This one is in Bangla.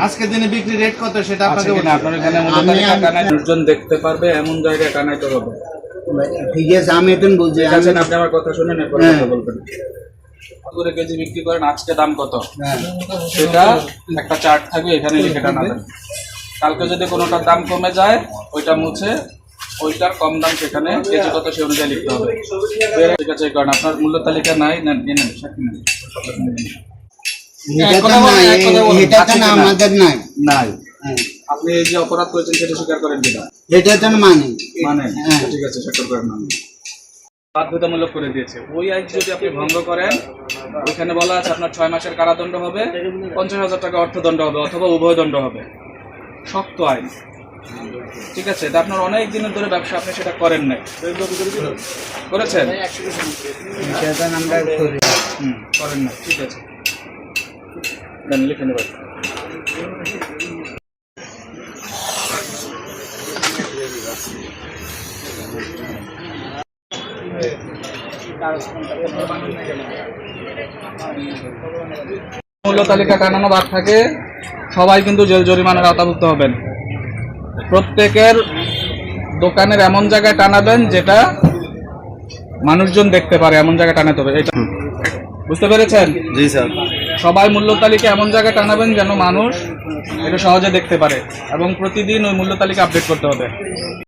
আজকের দিনে বিক্রি রেট কত সেটা আপনাকে দেখতে পারবে এমন জায়গায় টানাইতে হবে। ঠিক আছে, আমি এখন বলছি, আপনি আমার কথা শুনেন, এরপর কথা বলবেন। করে কেজি বিক্রি করেন, আজকে দাম কত সেটা একটা চার্ট থাকবে, এখানে লিখে টানাবেন। কালকে যদি কোনোটার দাম কমে যায় ওইটা মুছে ওইটার কম দাম সেখানে কেজি কত সে অনুযায়ী লিখতে হবে। ঠিক আছে, কারণ আপনার মূল্য তালিকা নাই, নেন সাক্ষী নেন। আমাদের নাই নাই, আপনি এই যে অপরাধ করেছেন সেটা স্বীকার করেন কিনা? এটা তো মানে ঠিক আছে, স্বীকার করেন না, বাধ্যতামূলক করে দিয়েছে। ওই আইন যদি আপনি ভঙ্গ করেন, ওইখানে বলা আছে আপনার 6 মাসের কারাদণ্ড হবে, 50,000 টাকা অর্থদণ্ড হবে, অথবা উভয় দণ্ড হবে। শক্ত আইন, ঠিক আছে। তা আপনার অনেক দিনের ধরে ব্যবসা, আপনি সেটা করেন নাই, করেছেন? করেন না, ঠিক আছে, লিখে নেবেন। মূল্য তালিকা টানানো বাদ থাকে, সবাই কিন্তু জেল জরিমানার আওতাভুক্ত হবেন। প্রত্যেকের দোকানের এমন জায়গায় টানাবেন যেটা মানুষজন দেখতে পারে, এমন জায়গায় টানাতে হবে। এটা বুঝতে পেরেছেন? জি স্যার। সবাই মূল্য তালিকা এমন জায়গায় টানাবেন যেন মানুষ এটা সহজে দেখতে পারে, এবং প্রতিদিন ওই মূল্য তালিকা আপডেট করতে হবে।